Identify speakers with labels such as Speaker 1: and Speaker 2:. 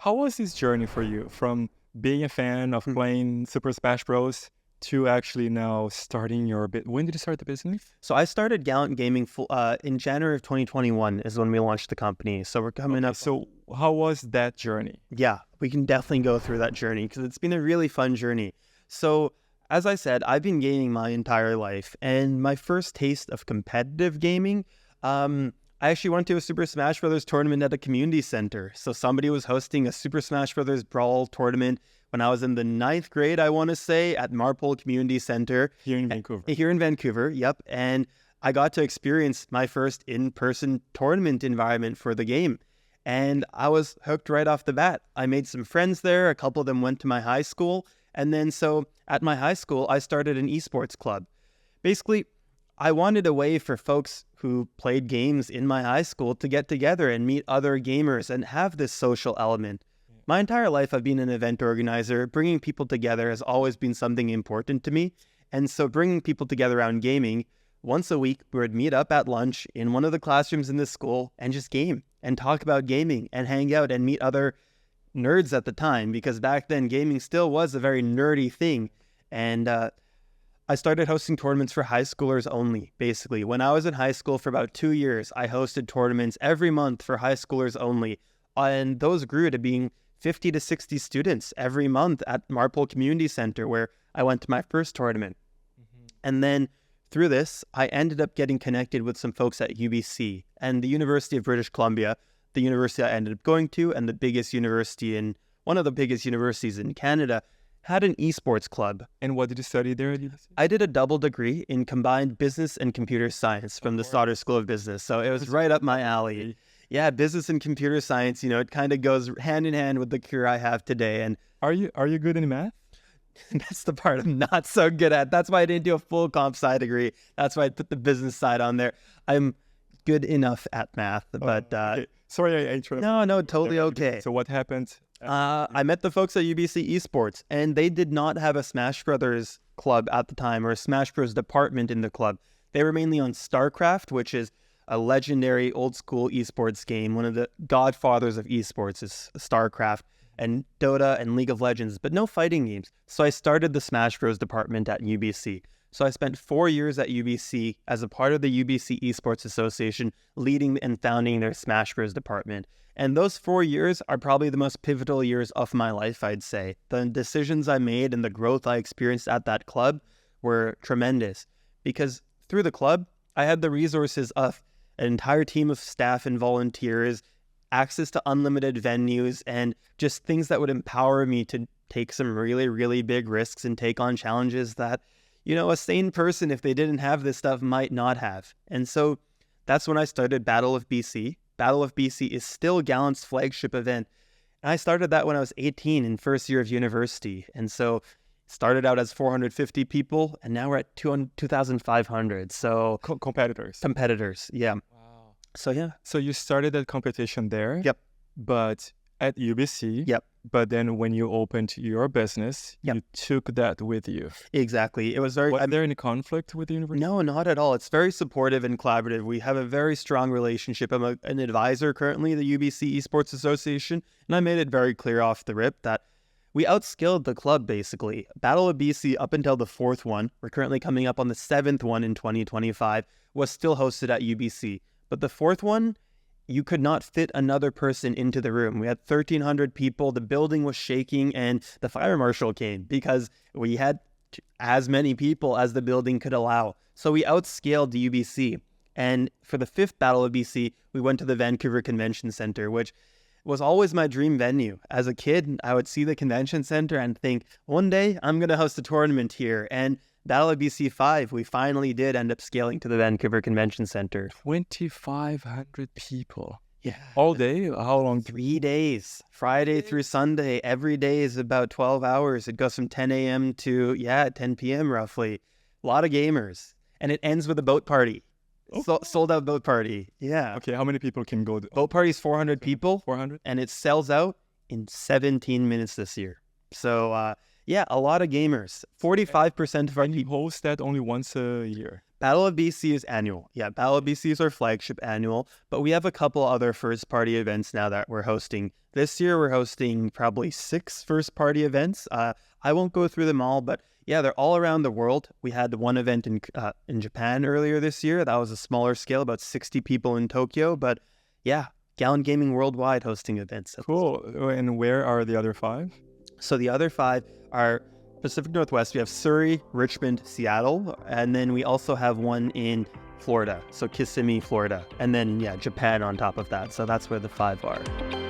Speaker 1: How was this journey for you from being a fan of playing Super Smash Bros. To actually now starting your bit? When did you start the business?
Speaker 2: So I started Gallant Gaming in January of 2021 is when we launched the company. So we're coming up.
Speaker 1: So how was that journey?
Speaker 2: Yeah, we can definitely go through that journey because it's been a really fun journey. So as I said, I've been gaming my entire life, and my first taste of competitive gaming, I actually went to a Super Smash Bros. Tournament at a community center. So somebody was hosting a Super Smash Bros. Brawl tournament when I was in the 9th grade, I want to say, at Marpole Community Center.
Speaker 1: Here in Vancouver.
Speaker 2: Here in Vancouver, yep. And I got to experience my first in-person tournament environment for the game. And I was hooked right off the bat. I made some friends there. A couple of them went to my high school. And then so at my high school, I started an esports club. Basically, I wanted a way for folks who played games in my high school to get together and meet other gamers and have this social element. My entire life, I've been an event organizer. Bringing people together has always been something important to me. And so bringing people together around gaming, once a week, we would meet up at lunch in one of the classrooms in the school and just game and talk about gaming and hang out and meet other nerds at the time, because back then gaming still was a very nerdy thing. And I started hosting tournaments for high schoolers only, basically. When I was in high school for about 2 years, I hosted tournaments every month for high schoolers only. And those grew to being 50 to 60 students every month at Marpole Community Center, where I went to my first tournament. And then through this, I ended up getting connected with some folks at UBC and the University of British Columbia, the university I ended up going to, and the biggest university in one of the biggest universities in Canada, had an esports club.
Speaker 1: And what did you study there at UBC?
Speaker 2: I did a double degree in combined business and computer science from the Sauder School of Business. So it was right up my alley. Yeah, business and computer science, it kind of goes hand in hand with the career I have today. And
Speaker 1: are you good in math?
Speaker 2: That's the part I'm not so good at. That's why I didn't do a full comp sci degree. That's why I put the business side on there. I'm good enough at math, but
Speaker 1: okay. Sorry, I interrupted.
Speaker 2: No, totally okay.
Speaker 1: So what happened?
Speaker 2: I met the folks at UBC Esports, and they did not have a Smash Brothers club at the time, or a Smash Bros department in the club. They were mainly on StarCraft, which is a legendary old school esports game. One of the godfathers of esports is StarCraft, and Dota and League of Legends, but no fighting games. So I started the Smash Bros department at UBC. So I spent 4 years at UBC as a part of the UBC Esports Association, leading and founding their Smash Bros department. And those 4 years are probably the most pivotal years of my life, I'd say. The decisions I made and the growth I experienced at that club were tremendous, because through the club, I had the resources of an entire team of staff and volunteers, access to unlimited venues, and just things that would empower me to take some really, really big risks and take on challenges that, a sane person, if they didn't have this stuff, might not have. And so that's when I started Battle of BC. Battle of BC is still Gallant's flagship event. And I started that when I was 18 in first year of university. And so started out as 450 people, and now we're at 2,500. So competitors, yeah.
Speaker 1: Wow.
Speaker 2: So yeah.
Speaker 1: So you started that competition there.
Speaker 2: Yep.
Speaker 1: But at UBC.
Speaker 2: Yep.
Speaker 1: But then when you opened your business,
Speaker 2: yep,
Speaker 1: you took that with you.
Speaker 2: Exactly. It was very...
Speaker 1: Was there any conflict with the university?
Speaker 2: No, not at all. It's very supportive and collaborative. We have a very strong relationship. I'm an advisor currently at the UBC Esports Association, and I made it very clear off the rip that we outskilled the club, basically. Battle of BC, up until the 4th one, we're currently coming up on the 7th one in 2025, was still hosted at UBC. But the 4th one, you could not fit another person into the room. We had 1,300 people, the building was shaking, and the fire marshal came because we had as many people as the building could allow. So we outscaled the UBC. And for the 5th Battle of BC, we went to the Vancouver Convention Center, which was always my dream venue. As a kid, I would see the convention center and think, one day I'm going to host a tournament here. And Battle of BC 5, we finally did end up scaling to the Vancouver Convention Center.
Speaker 1: 2,500 people.
Speaker 2: Yeah.
Speaker 1: All day? How long?
Speaker 2: 3 days. Friday through Sunday. Every day is about 12 hours. It goes from 10 a.m. to, 10 p.m. roughly. A lot of gamers. And it ends with a boat party. Sold out boat party. Yeah.
Speaker 1: Okay, how many people can go?
Speaker 2: Boat party is 400 people.
Speaker 1: 400?
Speaker 2: And it sells out in 17 minutes this year. So, a lot of gamers. 45% of our
Speaker 1: people host that only once a year.
Speaker 2: Battle of BC is annual. Yeah, Battle of BC is our flagship annual, but we have a couple other first-party events now that we're hosting. This year, we're hosting probably 6 first-party events. I won't go through them all, but yeah, they're all around the world. We had one event in Japan earlier this year. That was a smaller scale, about 60 people in Tokyo. But yeah, Gallon Gaming Worldwide hosting events.
Speaker 1: Cool. And where are the other 5?
Speaker 2: So the other 5 are Pacific Northwest. We have Surrey, Richmond, Seattle, and then we also have one in Florida. So Kissimmee, Florida. And then, yeah, Japan on top of that. So that's where the 5 are.